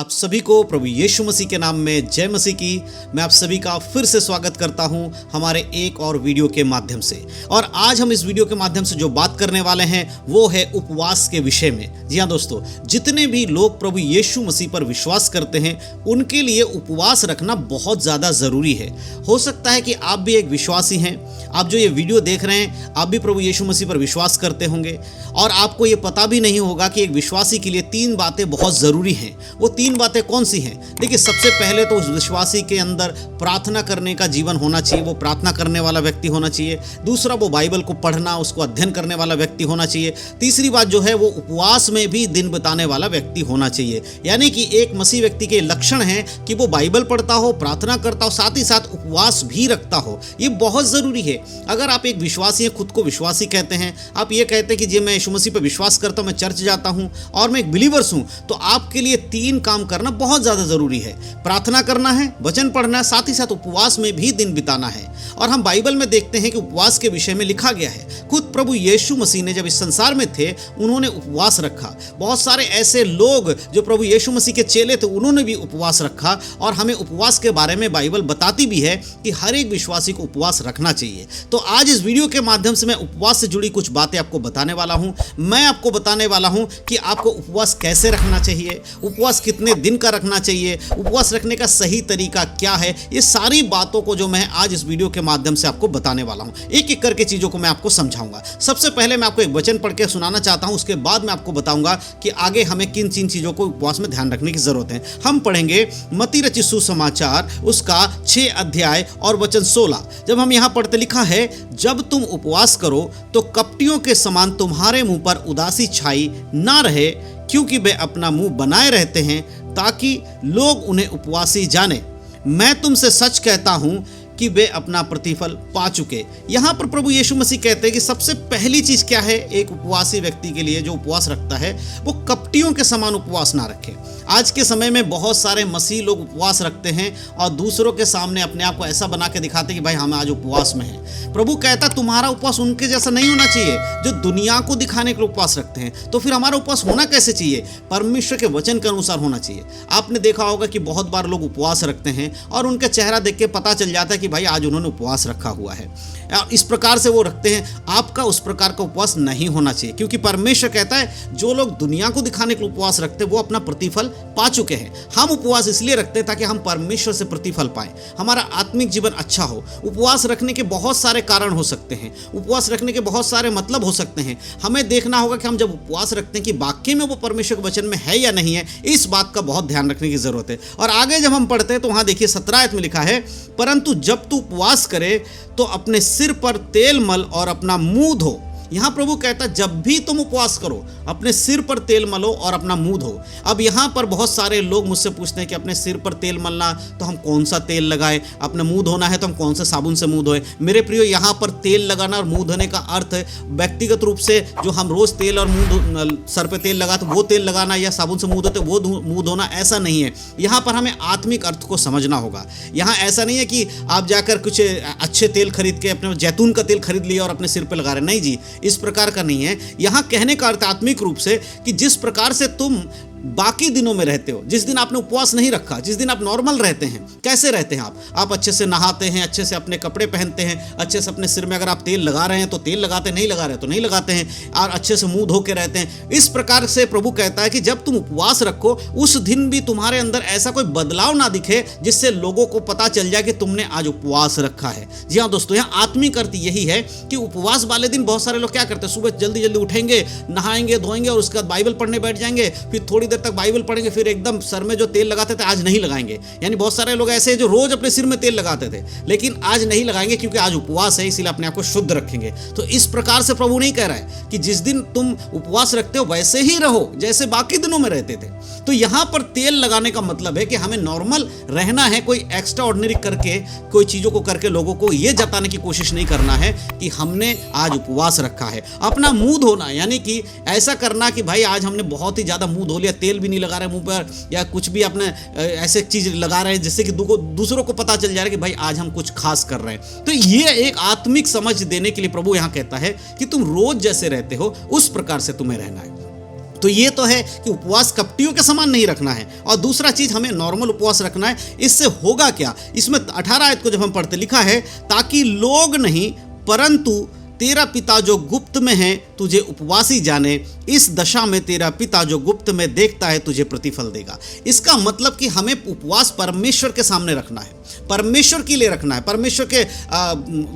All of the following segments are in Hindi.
आप सभी को प्रभु यीशु मसीह के नाम में जय मसीह की। मैं आप सभी का फिर से स्वागत करता हूं हमारे एक और वीडियो के माध्यम से। और आज हम इस वीडियो के माध्यम से जो बात करने वाले हैं वो है उपवास के विषय में। जी हाँ दोस्तों, जितने भी लोग प्रभु यीशु मसीह पर विश्वास करते हैं उनके लिए उपवास रखना बहुत ज़्यादा ज़रूरी है। हो सकता है कि आप भी एक विश्वासी हैं, आप जो ये वीडियो देख रहे हैं आप भी प्रभु यीशु मसीह पर विश्वास करते होंगे और आपको ये पता भी नहीं होगा कि एक विश्वासी के लिए 3 बातें बहुत ज़रूरी हैं। वो 3 बातें कौन सी हैं? देखिए, सबसे पहले तो उस विश्वासी के अंदर प्रार्थना करने का जीवन होना चाहिए, वो प्रार्थना करने वाला व्यक्ति होना चाहिए। दूसरा, वो बाइबल को पढ़ना, उसको अध्ययन करने वाला व्यक्ति होना चाहिए। तीसरी बात जो है वो उपवास में भी दिन बिताने वाला व्यक्ति होना चाहिए। यानी कि एक मसीह व्यक्ति के लक्षण हैं कि वो बाइबल पढ़ता हो, प्रार्थना करता हो, साथ ही साथ उपवास भी रखता हो। ये बहुत ज़रूरी है। अगर आप एक विश्वासी हैं, खुद को विश्वासी कहते हैं, आप ये कहते हैं कि जी मैं यीशु मसीह पर विश्वास करता हूँ, मैं चर्च जाता हूँ और मैं एक बिलीवर्स हूँ, तो आपके लिए 3 काम करना बहुत ज़्यादा ज़रूरी है। प्रार्थना करना है, वचन पढ़ना है, साथ ही साथ उपवास में भी दिन बिताना है। और हम बाइबल में देखते हैं कि उपवास के विषय में लिखा गया है। खुद प्रभु यीशु मसीह ने जब इस संसार में थे उन्होंने उपवास रखा। बहुत सारे ऐसे लोग जो प्रभु यीशु मसीह के चेले थे उन्होंने भी उपवास रखा। और हमें उपवास के बारे में बाइबल बताती भी है कि हर एक विश्वासी को उपवास रखना चाहिए। तो आज इस वीडियो के माध्यम से मैं उपवास से जुड़ी कुछ बातें आपको बताने वाला हूं। मैं आपको बताने वाला हूं कि आपको उपवास कैसे रखना चाहिए, उपवास कितने दिन का रखना चाहिए, उपवास रखने का सही तरीका क्या है। ये सारी बातों को जो मैं आज इस वीडियो के माध्यम से आपको बताने वाला हूं। एक एक करके चीज़ों को मैं आपको समझाऊंगा। सबसे पहले मैं आपको एक वचन पढ़ के सुनाना चाहता हूं, उसके बाद मैं आपको बताऊंगा कि आगे हमें किन किन चीज़ों को उपवास में ध्यान रखने की जरूरत है। हम पढ़ेंगे मत्ती रचित सुसमाचार उसका 6 अध्याय और वचन 16। जब हम यहाँ पढ़ते लिखा है, जब तुम उपवास करो तो कपटियों के समान तुम्हारे मुंह पर उदासी छाई ना रहे, क्योंकि वे अपना मुंह बनाए रहते हैं ताकि लोग उन्हें उपवासी जाने। मैं तुमसे सच कहता हूं कि वे अपना प्रतिफल पा चुके। यहाँ पर प्रभु यीशु मसीह कहते हैं कि सबसे पहली चीज़ क्या है एक उपवासी व्यक्ति के लिए जो उपवास रखता है, वो कपटियों के समान उपवास ना रखे। आज के समय में बहुत सारे मसीह लोग उपवास रखते हैं और दूसरों के सामने अपने आप को ऐसा बना के दिखाते हैं कि भाई हम आज उपवास में हैं। प्रभु कहता तुम्हारा उपवास उनके जैसा नहीं होना चाहिए जो दुनिया को दिखाने के लिए उपवास रखते हैं। तो फिर हमारा उपवास होना कैसे चाहिए? परमेश्वर के वचन के अनुसार होना चाहिए। आपने देखा होगा कि बहुत बार लोग उपवास रखते हैं और उनका चेहरा देख के पता चल जाता है कि भाई आज उन्होंने उपवास रखा हुआ है। इस प्रकार से वो रखते हैं। आपका उस प्रकार का उपवास नहीं होना चाहिए, क्योंकि परमेश्वर कहता है जो लोग दुनिया को दिखाने के लिए उपवास रखते हैं वो अपना प्रतिफल पा चुके हैं। हम उपवास इसलिए रखते हैं ताकि हम परमेश्वर से प्रतिफल पाएं, हमारा आत्मिक जीवन अच्छा हो। उपवास रखने के बहुत सारे कारण हो सकते हैं, उपवास रखने के बहुत सारे मतलब हो सकते हैं। हमें देखना होगा कि हम जब उपवास रखते हैं कि वाकई में वो परमेश्वर के वचन में है या नहीं है। इस बात का बहुत ध्यान रखने की जरूरत है। और आगे जब हम पढ़ते हैं तो वहां देखिए 17 आयत में लिखा है, परंतु जब तू उपवास करे तो अपने सिर पर तेल मल और अपना मुंह धो। यहाँ प्रभु कहता है जब भी तुम उपवास करो अपने सिर पर तेल मलो और अपना मुंह धो। अब यहाँ पर बहुत सारे लोग मुझसे पूछते हैं कि अपने सिर पर तेल मलना तो हम कौन सा तेल लगाएं, अपना मुंह धोना है तो हम कौन से साबुन से मुंह धोएं। मेरे प्रियो, यहाँ पर तेल लगाना और मुंह धोने का अर्थ व्यक्तिगत रूप से जो हम रोज तेल और सर पर तेल लगाते वो तेल लगाना या साबुन से मुंह धोते वो मुंह धोना, ऐसा नहीं है। यहाँ पर हमें आत्मिक अर्थ को समझना होगा। यहाँ ऐसा नहीं है कि आप जाकर कुछ अच्छे तेल खरीद के अपने जैतून का तेल खरीद लिया और अपने सिर पर लगा रहे। नहीं जी, इस प्रकार का नहीं है। यहां कहने का अर्थ आत्मिक रूप से कि जिस प्रकार से तुम बाकी दिनों में रहते हो, जिस दिन आपने उपवास नहीं रखा, जिस दिन आप नॉर्मल रहते हैं, कैसे रहते हैं आप अच्छे से नहाते हैं, अच्छे से अपने कपड़े पहनते हैं, अच्छे से अपने सिर में अगर आप तेल लगा रहे हैं तो तेल लगाते हैं, नहीं लगा रहे हैं तो नहीं लगाते हैं, और अच्छे से मुंह धो के रहते हैं। इस प्रकार से प्रभु कहता है कि जब तुम उपवास रखो उस दिन भी तुम्हारे अंदर ऐसा कोई बदलाव ना दिखे जिससे लोगों को पता चल जाए कि तुमने आज उपवास रखा है। जी हाँ दोस्तों, यहाँ आत्मिक अर्थ यही है कि उपवास वाले दिन बहुत सारे लोग क्या करते हैं, सुबह जल्दी जल्दी उठेंगे, नहाएंगे, धोएंगे और उसके बाद बाइबल पढ़ने बैठ जाएंगे, फिर थोड़ी देर तक बाइबल पढ़ेंगे, फिर एकदम सर में जो तेल लगाते थे आज नहीं लगाएंगे। यानी बहुत सारे लोग ऐसे हैं जो रोज अपने सिर में तेल लगाते थे लेकिन आज नहीं लगाएंगे क्योंकि आज उपवास है, इसीलिए अपने आप को शुद्ध रखेंगे। तो इस प्रकार से प्रभु नहीं कह रहा है कि जिस दिन तुम उपवास रखते हो वैसे ही रहो जैसे बाकी दिनों में रहते थे। तो यहां पर तेल लगाने का मतलब है कि हमें नॉर्मल रहना है, कोई एक्स्ट्रा ऑर्डिनरी करके कोई चीजों को करके लोगों को यह जताने की कोशिश नहीं करना है कि हमने आज उपवास रखा है। अपना मुंह धोना यानी कि ऐसा करना कि भाई आज हमने बहुत ही ज्यादा मुंह धो लिया, तेल भी नहीं लगा रहे मुंह पर या कुछ भी अपने ऐसे चीज लगा रहे हैं जिससे कि दूसरों को पता चल जा रहा है कि भाई आज हम कुछ खास कर रहे हैं। तो ये एक आत्मिक समझ देने के लिए प्रभु यहां कहता है कि तुम रोज जैसे रहते हो उस प्रकार से तुम्हें रहना है। तो ये तो है कि उपवास कपटियों के समान नहीं रखना है। और दूसरा चीज, हमें नॉर्मल उपवास रखना है। इससे होगा क्या, इसमें 18 आयत को जब हम पढ़ते, लिखा है ताकि लोग नहीं परंतु तेरा पिता जो गुप्त में है तुझे उपवासी जाने, इस दशा में तेरा पिता जो गुप्त में देखता है तुझे प्रतिफल देगा। इसका मतलब कि हमें उपवास परमेश्वर के सामने रखना है, परमेश्वर के लिए रखना है, परमेश्वर के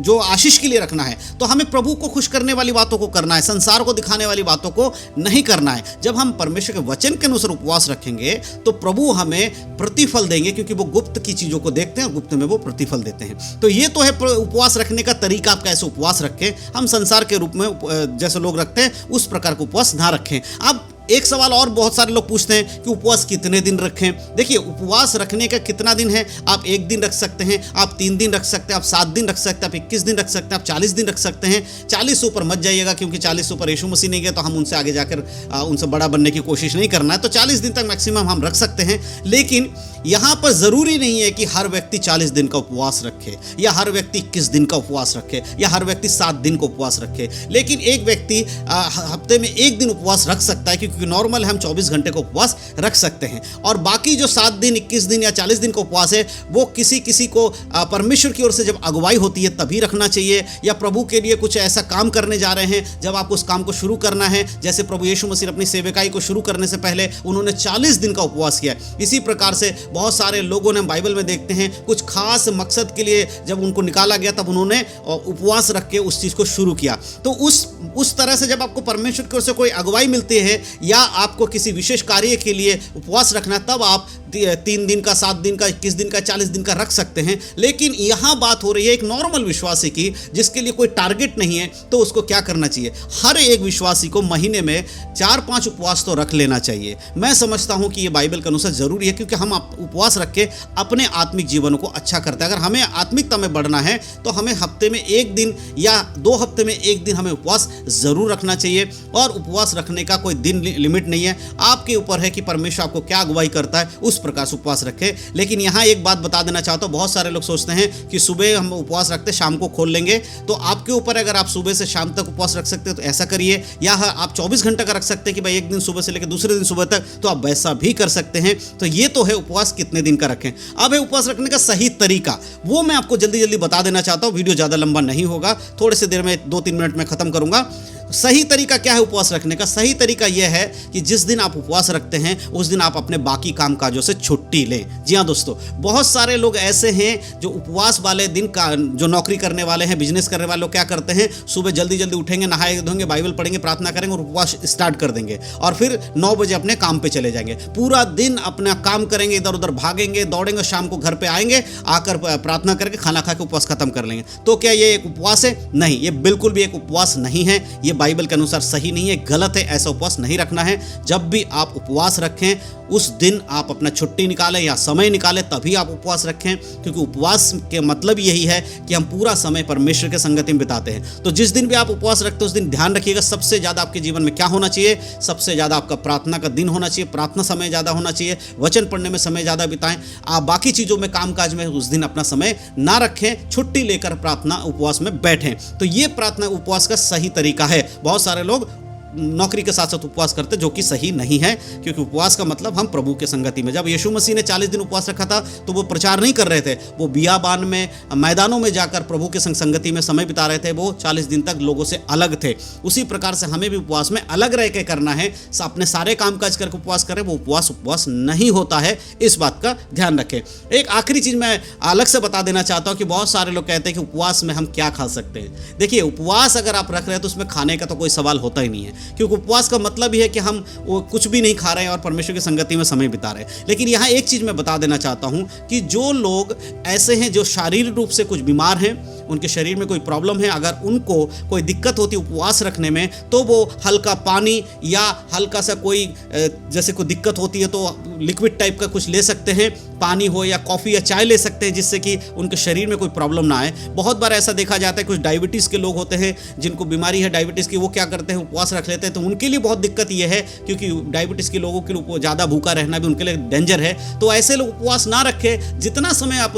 जो आशीष के लिए रखना है। तो हमें प्रभु को खुश करने वाली बातों को करना है, संसार को दिखाने वाली बातों को नहीं करना है। जब हम परमेश्वर के वचन के अनुसार उपवास रखेंगे तो प्रभु हमें प्रतिफल देंगे, क्योंकि वो गुप्त की चीजों को देखते हैं और गुप्त में वो प्रतिफल देते हैं। तो ये तो है उपवास रखने का तरीका, आप कैसे उपवास रखें। हम संसार के रूप में जैसे लोग रखते हैं उस प्रकार का उपवास ना रखें। अब एक सवाल और बहुत सारे लोग पूछते हैं कि उपवास कितने दिन रखें। देखिए, उपवास रखने का कितना दिन है, आप 1 दिन रख सकते हैं, आप 3 दिन रख सकते हैं, आप 7 दिन रख सकते हैं, आप 21 दिन रख सकते हैं, आप 40 दिन रख सकते हैं। 40 से ऊपर मत जाइएगा, क्योंकि 40 से ऊपर यीशु मसीह नहीं गए तो हम उनसे आगे जाकर उनसे बड़ा बनने की कोशिश नहीं करना है। तो 40 दिन तक मैक्सिमम हम रख सकते हैं। लेकिन यहाँ पर ज़रूरी नहीं है कि हर व्यक्ति 40 दिन का उपवास रखे, या हर व्यक्ति 21 दिन का उपवास रखे, या हर व्यक्ति 7 दिन का उपवास रखे। लेकिन एक व्यक्ति हफ्ते में 1 दिन उपवास रख सकता है, क्योंकि नॉर्मल हम 24 घंटे का उपवास रख सकते हैं। और बाकी जो 7 दिन, 21 दिन या 40 दिन का उपवास है, वो किसी किसी को परमेश्वर की ओर से जब अगुवाई होती है तभी रखना चाहिए, या प्रभु के लिए कुछ ऐसा काम करने जा रहे हैं, जब आपको उस काम को शुरू करना है। जैसे प्रभु यीशु मसीह अपनी सेवकाई को शुरू करने से पहले उन्होंने 40 दिन का उपवास किया। इसी प्रकार से बहुत सारे लोगों ने बाइबल में देखते हैं कुछ खास मकसद के लिए जब उनको निकाला गया तब उन्होंने उपवास रख के उस चीज़ को शुरू किया। तो उस तरह से जब आपको परमेश्वर की ओर से कोई अगुवाई मिलती है, या आपको किसी विशेष कार्य के लिए उपवास रखना, तब आप 3 दिन का, 7 दिन का, 21 दिन का, 40 दिन का रख सकते हैं। लेकिन यहाँ बात हो रही है एक नॉर्मल विश्वासी की, जिसके लिए कोई टारगेट नहीं है। तो उसको क्या करना चाहिए, हर एक विश्वासी को महीने में 4-5 उपवास तो रख लेना चाहिए। मैं समझता हूँ कि ये बाइबल के अनुसार जरूरी है, क्योंकि हम उपवास रख के अपने आत्मिक जीवन को अच्छा करते हैं। अगर हमें आत्मिकता में बढ़ना है तो हमें हफ्ते में 1 दिन या 2 हफ्ते में 1 दिन हमें उपवास जरूर रखना चाहिए। और उपवास रखने का कोई दिन लिमिट नहीं है, आपके ऊपर है कि परमेश्वर आपको क्या अगुवाई करता है, उस प्रकार से उपवास रखें। लेकिन यहाँ एक बात बता देना चाहता हूँ, बहुत सारे लोग सोचते हैं कि सुबह हम उपवास रखते शाम को खोल लेंगे। तो आपके ऊपर, अगर आप सुबह से शाम तक उपवास रख सकते हैं तो ऐसा करिए, या आप 24 घंटे का रख सकते हैं कि भाई 1 दिन सुबह से लेकर दूसरे दिन सुबह तक, तो आप वैसा भी कर सकते हैं। तो ये तो है उपवास कितने दिन का रखें। अब है उपवास रखने का सही तरीका, वो मैं आपको जल्दी जल्दी बता देना चाहता हूँ। वीडियो ज़्यादा लंबा नहीं होगा, थोड़ी सी देर में 2-3 मिनट में ख़त्म करूँगा। सही तरीका क्या है उपवास रखने का? सही तरीका यह है कि जिस दिन आप उपवास रखते हैं उस दिन आप अपने बाकी कामकाजों से छुट्टी लें। जी हाँ दोस्तों, बहुत सारे लोग ऐसे हैं जो उपवास वाले दिन का, जो नौकरी करने वाले हैं, बिजनेस करने वाले लोग क्या करते हैं, सुबह जल्दी जल्दी उठेंगे, नहाए धोएंगे, बाइबल पढ़ेंगे, प्रार्थना करेंगे और उपवास स्टार्ट कर देंगे, और फिर 9 बजे अपने काम पे चले जाएंगे। पूरा दिन अपना काम करेंगे, इधर उधर भागेंगे, दौड़ेंगे, शाम को घर पे आएंगे, आकर प्रार्थना करके खाना खा के उपवास खत्म कर लेंगे। तो क्या ये एक उपवास है? नहीं, ये बिल्कुल भी एक उपवास नहीं है। ये बाइबल के अनुसार सही नहीं है, गलत है। ऐसा उपवास नहीं रखना है। जब भी आप उपवास रखें उस दिन आप अपना छुट्टी निकालें या समय निकालें, तभी आप उपवास रखें, क्योंकि उपवास के मतलब यही है कि हम पूरा समय परमेश्वर के संगति में बिताते हैं। तो जिस दिन भी आप उपवास रखते हैं उस दिन ध्यान रखिएगा, सबसे ज़्यादा आपके जीवन में क्या होना चाहिए? सबसे ज़्यादा आपका प्रार्थना का दिन होना चाहिए, प्रार्थना समय ज़्यादा होना चाहिए, वचन पढ़ने में समय ज़्यादा बिताएं। आप बाकी चीज़ों में, कामकाज में उस दिन अपना समय ना रखें, छुट्टी लेकर प्रार्थना उपवास में बैठें। तो ये प्रार्थना उपवास का सही तरीका है। बहुत सारे लोग नौकरी के साथ साथ उपवास करते, जो कि सही नहीं है, क्योंकि उपवास का मतलब हम प्रभु के संगति में। जब यीशु मसीह ने 40 दिन उपवास रखा था तो वो प्रचार नहीं कर रहे थे, वो बियाबान में, मैदानों में जाकर प्रभु के संगति में समय बिता रहे थे। वो 40 दिन तक लोगों से अलग थे। उसी प्रकार से हमें भी उपवास में अलग रह के करना है। अपने सारे कामकाज करके उपवास करें, वो उपवास नहीं होता है। इस बात का ध्यान रखें। एक आखिरी चीज़ मैं अलग से बता देना चाहता हूँ कि बहुत सारे लोग कहते हैं कि उपवास में हम क्या खा सकते हैं। देखिए, उपवास अगर आप रख रहे हैं तो उसमें खाने का तो कोई सवाल होता ही नहीं है, क्योंकि उपवास का मतलब ही है कि हम वो कुछ भी नहीं खा रहे हैं और परमेश्वर की संगति में समय बिता रहे हैं। लेकिन यहाँ एक चीज़ मैं बता देना चाहता हूँ कि जो लोग ऐसे हैं जो शारीरिक रूप से कुछ बीमार हैं, उनके शरीर में कोई प्रॉब्लम है, अगर उनको कोई दिक्कत होती है उपवास रखने में, तो वो हल्का पानी या हल्का सा कोई, जैसे कोई दिक्कत होती है तो लिक्विड टाइप का कुछ ले सकते हैं, पानी हो या कॉफ़ी या चाय ले सकते हैं, जिससे कि उनके शरीर में कोई प्रॉब्लम ना आए। बहुत बार ऐसा देखा जाता है, कुछ डायबिटीज़ के लोग होते हैं जिनको बीमारी है डायबिटीज़ की, वो क्या करते हैं, उपवास रख लेते लेते हैं तो उनके लिए बहुत दिक्कत ये है, क्योंकि डायबिटीज़ के लोगों के लिए ज़्यादा भूखा रहना भी उनके लिए डेंजर है। तो ऐसे लोग उपवास ना रखें। जितना समय आप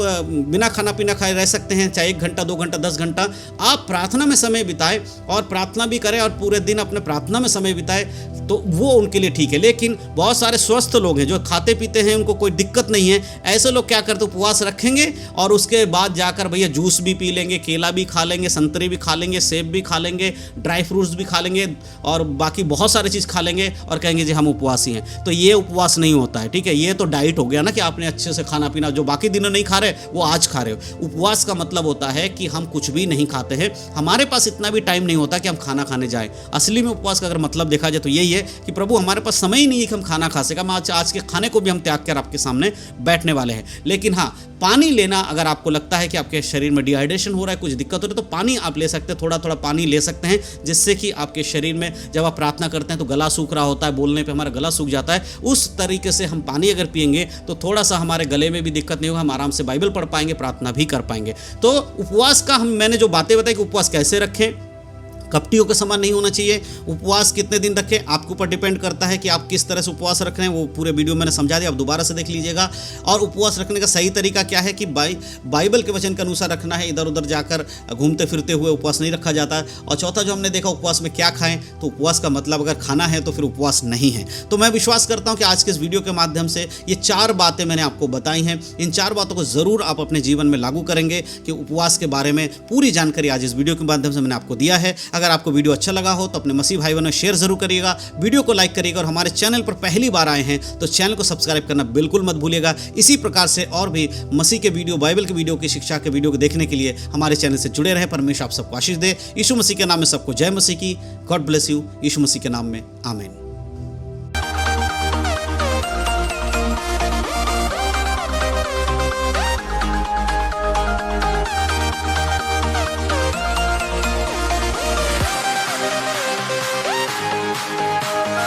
बिना खाना पीना खाए रह सकते हैं, चाहे 1 घंटा 2 घंटा 10 घंटा, आप प्रार्थना में समय बिताएं और प्रार्थना भी करें और पूरे दिन अपने प्रार्थना में समय बिताएं, तो वो उनके लिए ठीक है। लेकिन बहुत सारे स्वस्थ लोग हैं जो खाते पीते हैं, उनको कोई दिक्कत नहीं है, ऐसे लोग क्या करते उपवास रखेंगे और उसके बाद जाकर भैया जूस भी पी लेंगे, केला भी खा लेंगे, संतरे भी खा लेंगे, सेब भी खा लेंगे, ड्राई फ्रूट्स भी खा लेंगे और बाकी बहुत सारी चीज़ खा लेंगे और कहेंगे जी हम उपवासी हैं। तो ये उपवास नहीं होता है, ठीक है। ये तो डाइट हो गया ना कि आपने अच्छे से खाना पीना जो बाकी दिनों नहीं खा रहे वो आज खा रहे हो। उपवास का मतलब होता है कि हम कुछ भी नहीं खाते हैं, हमारे पास इतना भी टाइम नहीं होता कि हम खाना खाने जाएं। असली में उपवास का अगर मतलब देखा जाए तो यही है कि प्रभु हमारे पास समय ही नहीं है कि हम खाना खा सकें, हम आज के खाने को भी हम त्याग कर आपके सामने बैठने वाले हैं। लेकिन हाँ, पानी लेना, अगर आपको लगता है कि आपके शरीर में डिहाइड्रेशन हो रहा है, कुछ दिक्कत हो रही है, तो पानी आप ले सकते हैं, थोड़ा थोड़ा पानी ले सकते हैं, जिससे कि आपके शरीर में जब आप प्रार्थना करते हैं तो गला सूख रहा होता है, बोलने पे हमारा गला सूख जाता है, उस तरीके से हम पानी अगर पिएंगे तो थोड़ा सा हमारे गले में भी दिक्कत नहीं होगा, हम आराम से बाइबल पढ़ पाएंगे, प्रार्थना भी कर पाएंगे। तो उपवास का मैंने जो बातें बताई कि उपवास कैसे रखें, कपटियों के समान नहीं होना चाहिए। उपवास कितने दिन रखें आपके ऊपर डिपेंड करता है कि आप किस तरह से उपवास रख रहे हैं, वो पूरे वीडियो मैंने समझा दिया, आप दोबारा से देख लीजिएगा। और उपवास रखने का सही तरीका क्या है कि बाइबल के वचन के अनुसार रखना है, इधर उधर जाकर घूमते फिरते हुए उपवास नहीं रखा जाता। और चौथा जो हमने देखा उपवास में क्या खाएं, तो उपवास का मतलब अगर खाना है तो फिर उपवास नहीं है। तो मैं विश्वास करता हूँ कि आज के इस वीडियो के माध्यम से ये 4 बातें मैंने आपको बताई हैं, इन 4 बातों को ज़रूर आप अपने जीवन में लागू करेंगे कि उपवास के बारे में पूरी जानकारी आज इस वीडियो के माध्यम से मैंने आपको दिया है। अगर आपको वीडियो अच्छा लगा हो तो अपने मसीह भाई बहनों शेयर जरूर करिएगा, वीडियो को लाइक करिएगा और हमारे चैनल पर पहली बार आए हैं तो चैनल को सब्सक्राइब करना बिल्कुल मत भूलिएगा। इसी प्रकार से और भी मसीह के वीडियो, बाइबल के वीडियो की शिक्षा के वीडियो को देखने के लिए हमारे चैनल से जुड़े रहे। परमेश्वर आप सबको आशीष दे। यीशु मसीह के नाम में सबको जय मसीह की। God bless you. यीशु मसीह के नाम में आमीन।